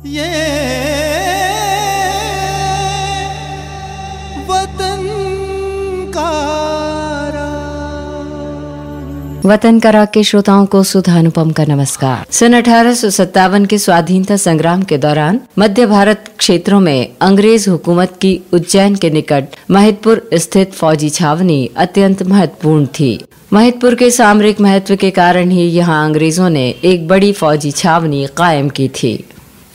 ये वतन का राग के श्रोताओं को सुधा अनुपम का नमस्कार। सन 1857 के स्वाधीनता संग्राम के दौरान मध्य भारत क्षेत्रों में अंग्रेज हुकूमत की उज्जैन के निकट महिदपुर स्थित फौजी छावनी अत्यंत महत्वपूर्ण थी। महिदपुर के सामरिक महत्व के कारण ही यहाँ अंग्रेजों ने एक बड़ी फौजी छावनी कायम की थी।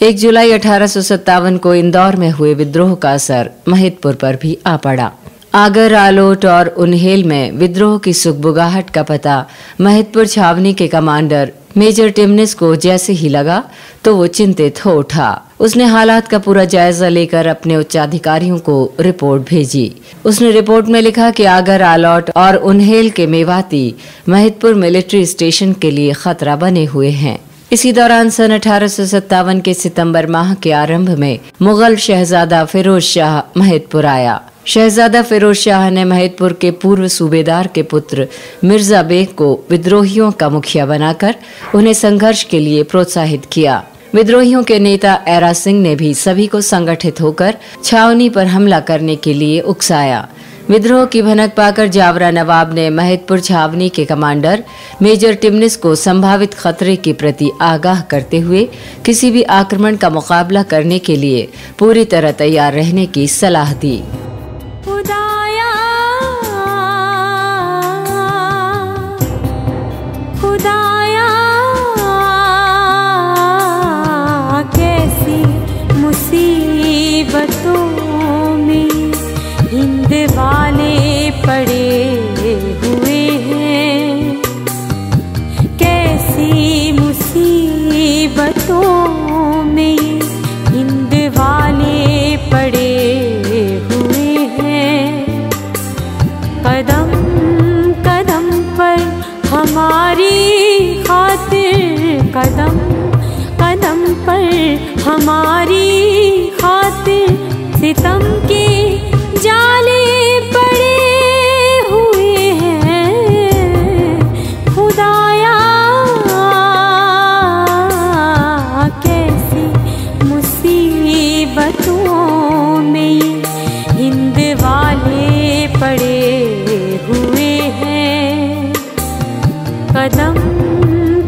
1 जुलाई 1857 को इंदौर में हुए विद्रोह का असर महिदपुर पर भी आ पड़ा। आगर, आलोट और उन्हेल में विद्रोह की सुगबुगाहट का पता महिदपुर छावनी के कमांडर मेजर टिमनिस को जैसे ही लगा तो वो चिंतित हो उठा। उसने हालात का पूरा जायजा लेकर अपने उच्चाधिकारियों को रिपोर्ट भेजी। उसने रिपोर्ट में लिखा कि आगर, आलोट और उन्हेल के मेवाती महिदपुर मिलिट्री स्टेशन के लिए खतरा बने हुए हैं। इसी दौरान सन 1857 के सितंबर माह के आरंभ में मुगल शहजादा फिरोज शाह महिदपुर आया। शहजादा फिरोज शाह ने महिदपुर के पूर्व सूबेदार के पुत्र मिर्जा बेग को विद्रोहियों का मुखिया बनाकर उन्हें संघर्ष के लिए प्रोत्साहित किया। विद्रोहियों के नेता ऐरा सिंह ने भी सभी को संगठित होकर छावनी पर हमला करने के लिए उकसाया। विद्रोह की भनक पाकर जावरा नवाब ने महिदपुर छावनी के कमांडर मेजर टिमनिस को संभावित खतरे के प्रति आगाह करते हुए किसी भी आक्रमण का मुकाबला करने के लिए पूरी तरह तैयार रहने की सलाह दी। पड़े हुए हैं, कैसी मुसीबतों में हिंद वाले पड़े हुए हैं। कदम कदम पर हमारी खातिर, कदम कदम पर हमारी खातिर सितम के जाले कदम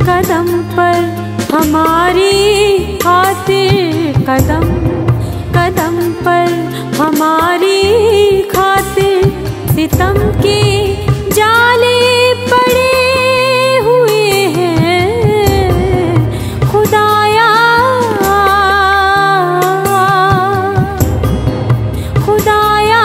कदम पर हमारी खातिर, कदम कदम पर हमारी खातिर सितम के जाले पड़े हुए हैं। खुदाया खुदाया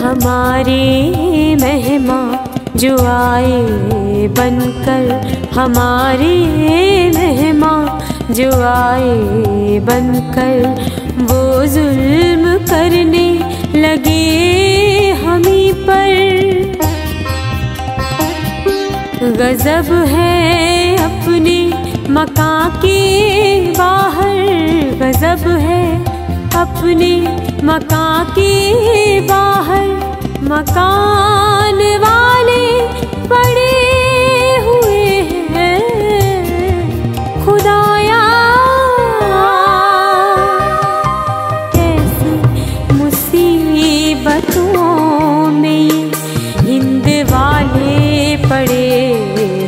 हमारे मेहमान जो आए बनकर, हमारे मेहमान जो आए बनकर, वो जुल्म करने लगे हमी पर। गजब है अपने मकां के बाहर, गजब है अपने मकां के बाहर, मकान वाले पड़े हुए हैं। खुदाया कैसी मुसीबतों में हिंद वाले पड़े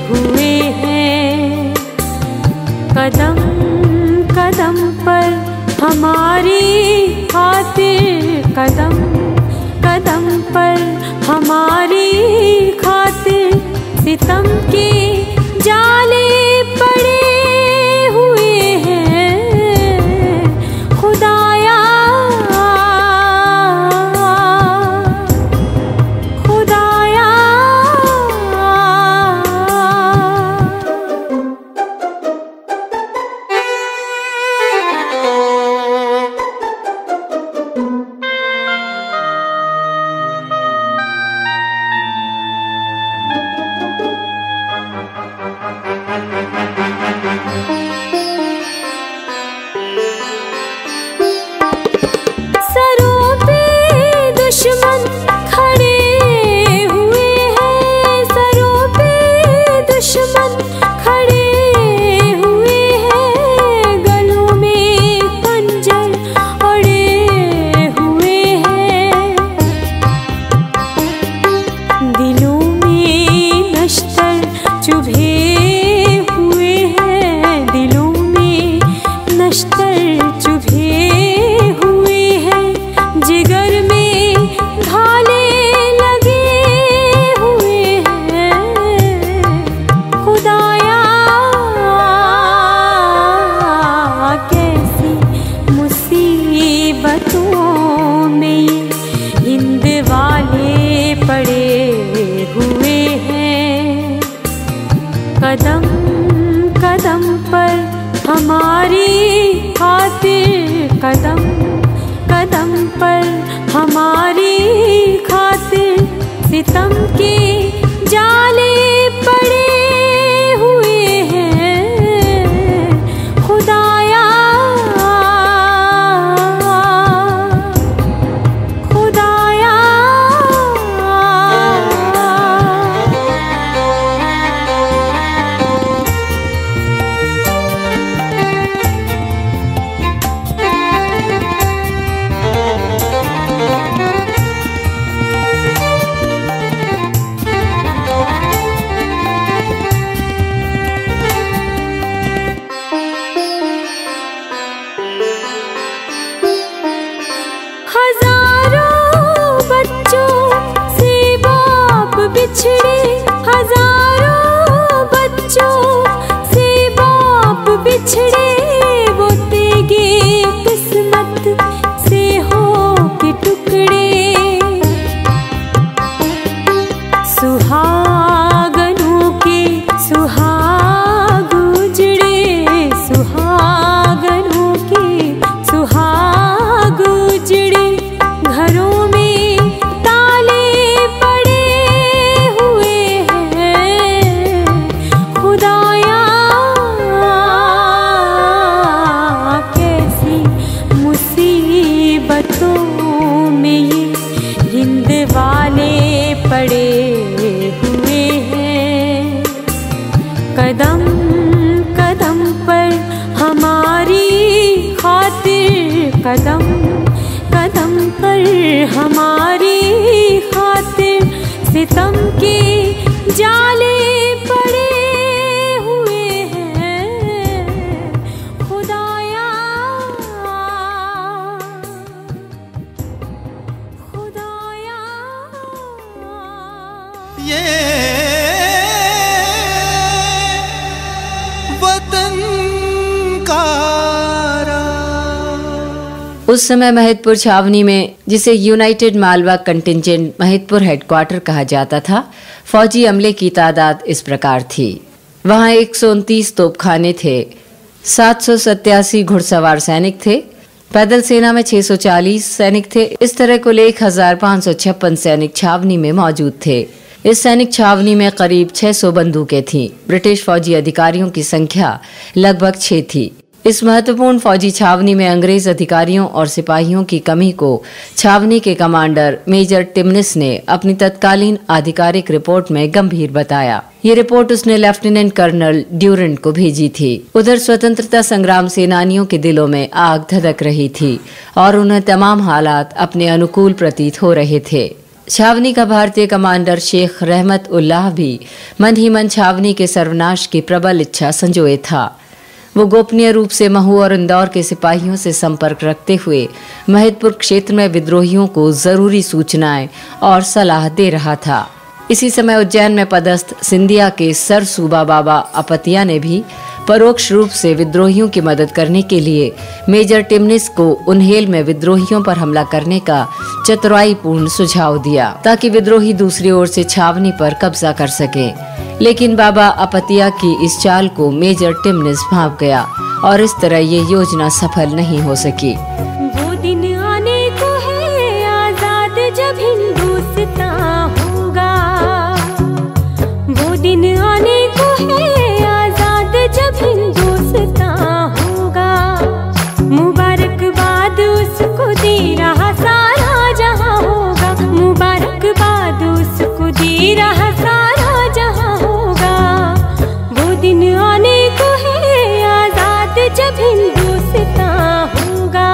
हुए हैं। कदम कदम पर हमारी खातिर, कदम कदम पर हमारी खातिर सितम के जाले पड़े हुए हैं। खुदाया खुदाया कदम कदम पर हमारी खातिर सितम के जाले पड़े हुए हैं खुदाया खुदाया। बिछड़े हजारों बच्चों से बाप बिछड़े वो तेगे किस्मत से हो के टुकड़े सुहागनों के सुहाग उजड़े सुहागनों के सुहाग उजड़े घरों में पड़े हुए हैं कदम कदम पर हमारी खातिर कदम कदम पर हमारी खातिर सितम के जाले पड़े हुए हैं खुदाया खुदाया। ये वतन का उस समय महिदपुर छावनी में, जिसे United Malwa contingent Mahidpur headquarter कहा जाता था, फौजी अमले की तादाद इस प्रकार थी। वहां 129 तोपखाने थे, 787 घुड़सवार सैनिक थे, पैदल सेना में 640 सैनिक थे। इस तरह कुल 1556 सैनिक छावनी में मौजूद थे। इस सैनिक छावनी में करीब 600 बंदूकें थीं। ब्रिटिश फौजी अधिकारियों की संख्या लगभग 6 थी। इस महत्वपूर्ण फौजी छावनी में अंग्रेज अधिकारियों और सिपाहियों की कमी को छावनी के कमांडर मेजर टिमनिस ने अपनी तत्कालीन आधिकारिक रिपोर्ट में गंभीर बताया। ये रिपोर्ट उसने लेफ्टिनेंट कर्नल ड्यूरेंट को भेजी थी। उधर स्वतंत्रता संग्राम सेनानियों के दिलों में आग धधक रही थी और उन्हें तमाम हालात अपने अनुकूल प्रतीत हो रहे थे। छावनी का भारतीय कमांडर शेख रहमत उल्लाह भी मन ही मन छावनी के सर्वनाश की प्रबल इच्छा संजोए था। वो गोपनीय रूप से महू और इंदौर के सिपाहियों से संपर्क रखते हुए महिदपुर क्षेत्र में विद्रोहियों को जरूरी सूचनाएं और सलाह दे रहा था। इसी समय उज्जैन में पदस्थ सिंधिया के सर सूबा बाबा अपतिया ने भी परोक्ष रूप से विद्रोहियों की मदद करने के लिए मेजर टिमनिस को उन्हेल में विद्रोहियों पर हमला करने का चतुराईपूर्ण सुझाव दिया, ताकि विद्रोही दूसरी ओर से छावनी पर कब्जा कर सके। लेकिन बाबा अपतिया की इस चाल को मेजर टिमनिस भांप गया और इस तरह ये योजना सफल नहीं हो सकी। वो दिन आने को है आजाद जब हिंदुस्तान होगा, वो दिन आने को है आजाद जब हिंदुस्तान होगा। मुबारकबाद उसको दे रहा सारा जहां होगा, मुबारकबाद उसको दे रहा सारा जहां होगा। वो दिन आने को है आजाद जब हिंदुस्तान होगा,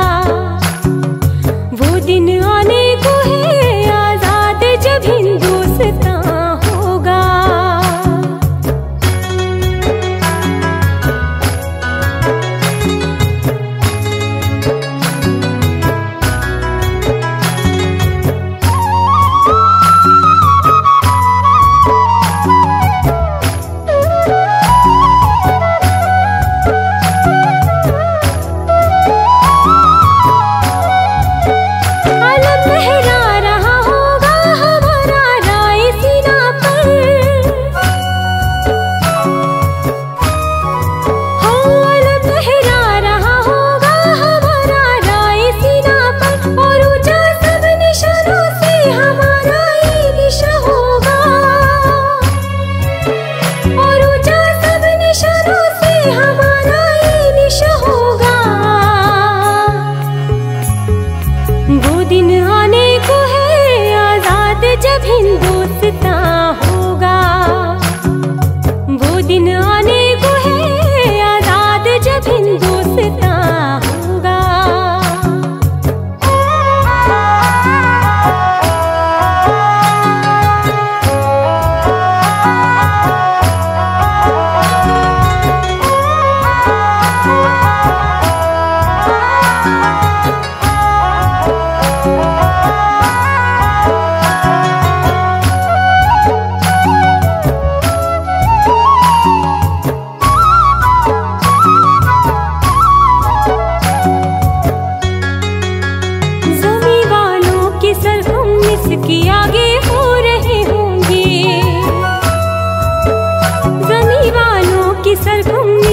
वो दिन आने को है आजाद जब हिंदुस्तान होगा।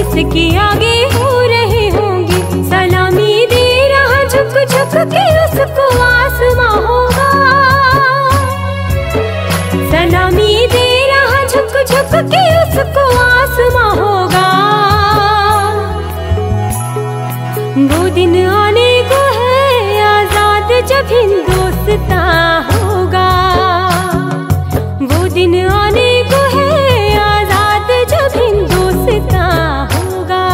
उसके आगे हो रहे होंगे। सलामी दे रहा झुक झुक के उसको आसमां होगा। सलामी दे रहा झुक झुक के उसको आसमां होगा। वो दिन आने को है आजाद जब हिंदुस्तान होगा। वो दिन आने को है आजाद जब हिंदुस्तान होगा।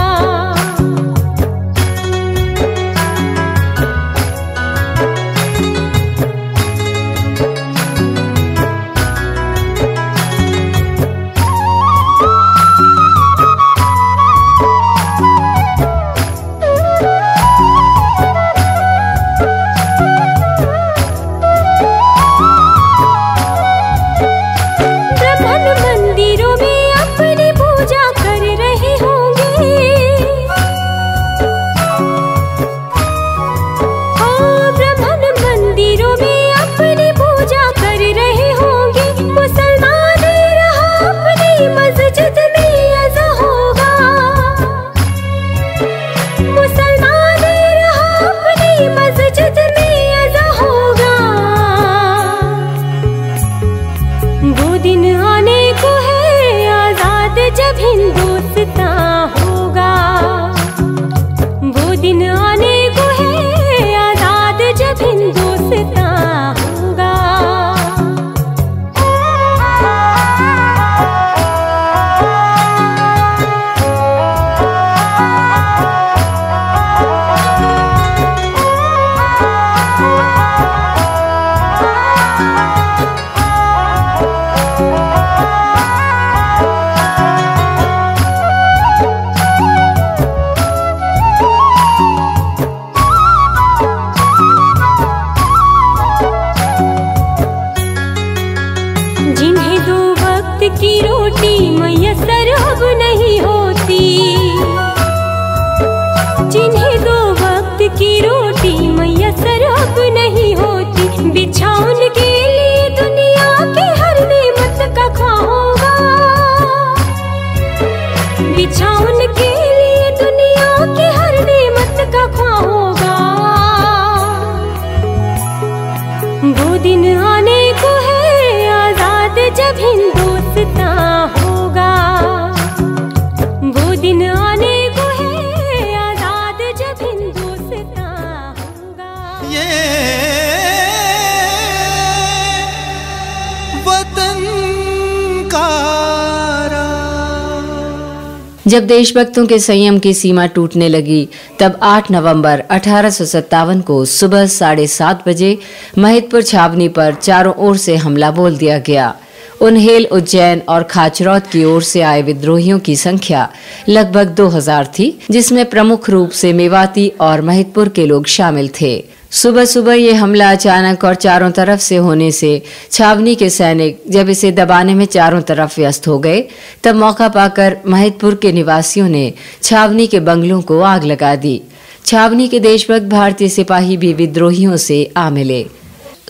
जब देशभक्तों के संयम की सीमा टूटने लगी, तब 8 नवंबर 1857 को सुबह 7:30 बजे महिदपुर छावनी पर चारों ओर से हमला बोल दिया गया। उन्हेल, उज्जैन और खाचरौद की ओर से आए विद्रोहियों की संख्या लगभग 2000 थी, जिसमें प्रमुख रूप से मेवाती और महिदपुर के लोग शामिल थे। सुबह सुबह ये हमला अचानक और चारों तरफ से होने से छावनी के सैनिक जब इसे दबाने में चारों तरफ व्यस्त हो गए, तब मौका पाकर महिदपुर के निवासियों ने छावनी के बंगलों को आग लगा दी। छावनी के देशभक्त भारतीय सिपाही भी विद्रोहियों से आ मिले।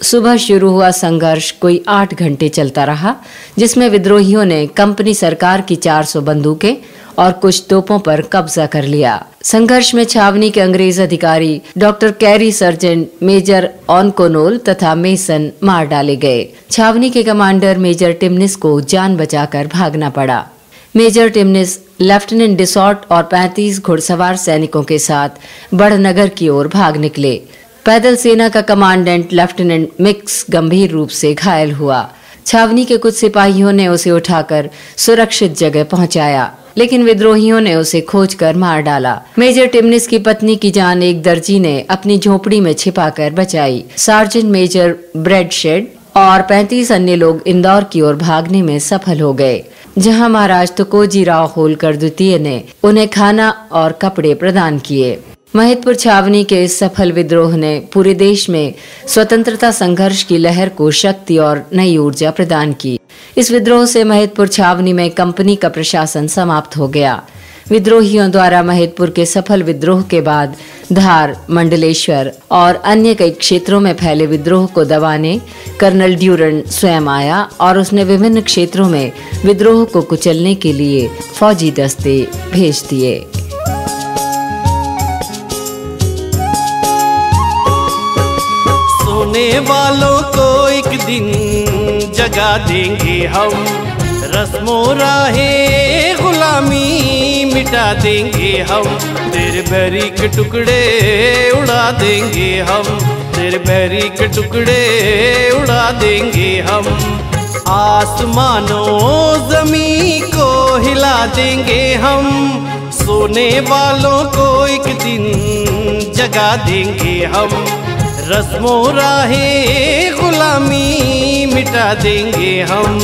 सुबह शुरू हुआ संघर्ष कोई 8 घंटे चलता रहा, जिसमें विद्रोहियों ने कंपनी सरकार की 400 बंदूकें और कुछ तोपों पर कब्जा कर लिया। संघर्ष में छावनी के अंग्रेज अधिकारी डॉक्टर कैरी सर्जेंट, मेजर ऑनकोनोल तथा मेसन मार डाले गए। छावनी के कमांडर मेजर टिमनिस को जान बचाकर भागना पड़ा। मेजर टिमनिस लेफ्टिनेंट डिसॉर्ट और 35 घुड़सवार सैनिकों के साथ बड़नगर की ओर भाग निकले। पैदल सेना का कमांडेंट लेफ्टिनेंट मिक्स गंभीर रूप से घायल हुआ। छावनी के कुछ सिपाहियों ने उसे उठाकर सुरक्षित जगह पहुंचाया, लेकिन विद्रोहियों ने उसे खोजकर मार डाला। मेजर टिमनिस की पत्नी की जान एक दर्जी ने अपनी झोपड़ी में छिपाकर बचाई। सार्जेंट मेजर ब्रेडशेड और 35 अन्य लोग इंदौर की ओर भागने में सफल हो गए, जहां महाराज तुकोजी राव होलकर द्वितीय ने उन्हें खाना और कपड़े प्रदान किए। महिदपुर छावनी के इस सफल विद्रोह ने पूरे देश में स्वतंत्रता संघर्ष की लहर को शक्ति और नई ऊर्जा प्रदान की। इस विद्रोह से महिदपुर छावनी में कंपनी का प्रशासन समाप्त हो गया। विद्रोहियों द्वारा महेदपुर के सफल विद्रोह के बाद धार, मंडलेश्वर और अन्य कई क्षेत्रों में फैले विद्रोह को दबाने कर्नल ड्यूरेंट स्वयं आया और उसने विभिन्न क्षेत्रों में विद्रोह को कुचलने के लिए फौजी दस्ते भेज दिए। सोने वालों को एक दिन जगा देंगे हम, रस्मों राहे गुलामी मिटा देंगे हम, तेरे बैरी के टुकड़े उड़ा देंगे हम, तेरे बैरी के टुकड़े उड़ा देंगे हम, आसमानों ज़मीं को हिला देंगे हम, सोने वालों को एक दिन जगा देंगे हम, रस्मों राहे गुलामी मिटा देंगे हम।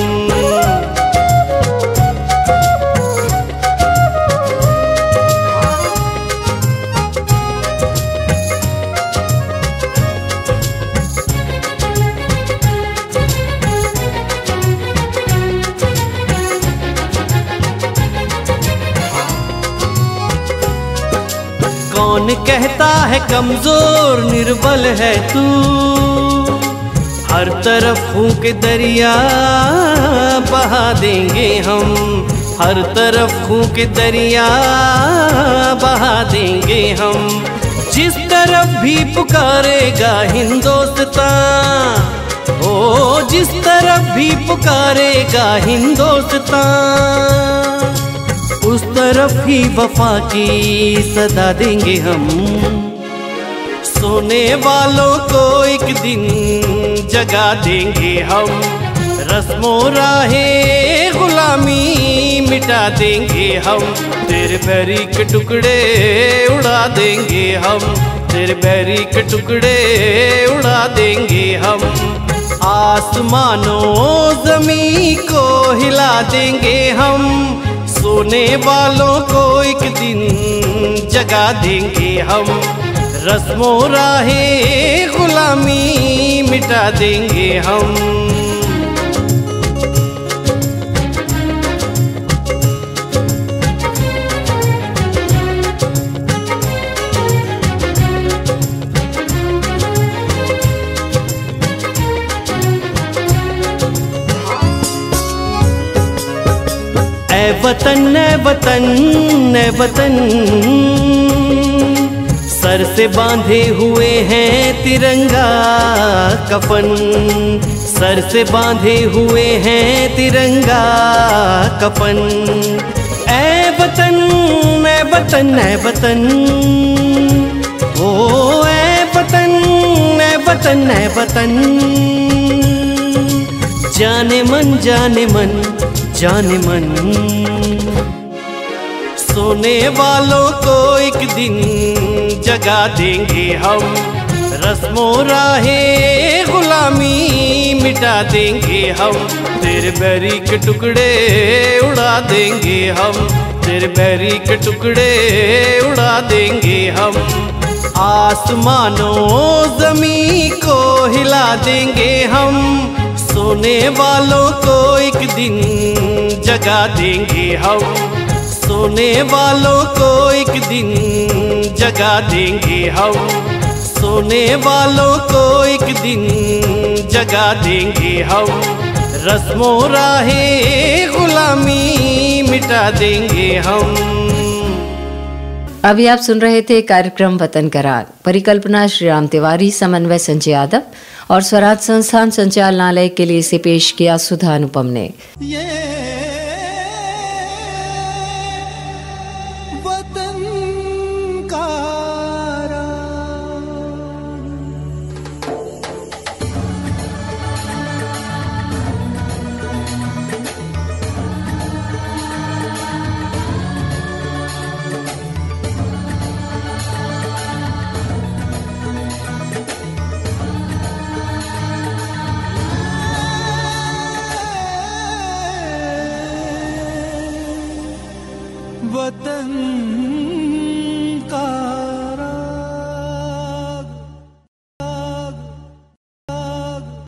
कौन कहता है कमजोर निर्बल है तू, हर तरफ फूंक दरिया बहा देंगे हम, हर तरफ फूंक दरिया बहा देंगे हम, जिस तरफ भी पुकारेगा हिंदुस्तान, ओ जिस तरफ भी पुकारेगा हिंदुस्तान, उस तरफ ही वफा की सदा देंगे हम, सोने वालों को एक दिन जगा देंगे हम, रस्मों राहे गुलामी मिटा देंगे हम, तेरे बैरी के टुकड़े उड़ा देंगे हम, तेरे बैरी के टुकड़े उड़ा देंगे हम, आसमानों ज़मीं को हिला देंगे हम, सोने वालों को एक दिन जगा देंगे हम, रस्मों राहे गुलामी मिटा देंगे हम। ऐ वतन ऐ वतन ऐ वतन, सर से बांधे हुए हैं तिरंगा कफन, सर से बांधे हुए हैं तिरंगा कफन, ऐ वतन ऐ वतन ऐ वतन, ओ ऐ वतन ऐ वतन ऐ वतन, जाने मन जाने मन जाने मन, सोने वालों को एक दिन जगा देंगे हम, रस्मों राहे गुलामी मिटा देंगे हम, तेरे बैरी के टुकड़े उड़ा देंगे हम, तेरे बैरी के टुकड़े उड़ा देंगे हम, आसमानों ज़मीं को हिला देंगे हम, सोने वालों को एक दिन जगा देंगे हम, सोने वालों को एक दिन जगा देंगे हम, सोने वालों को एक दिन जगा देंगे हम, रस्मों राहे गुलामी मिटा देंगे हम। अभी आप सुन रहे थे कार्यक्रम वतन करार, परिकल्पना श्री राम तिवारी, समन्वय संजय यादव और स्वराज संस्थान संचालनालय के लिए इसे पेश किया सुधा अनुपम ने।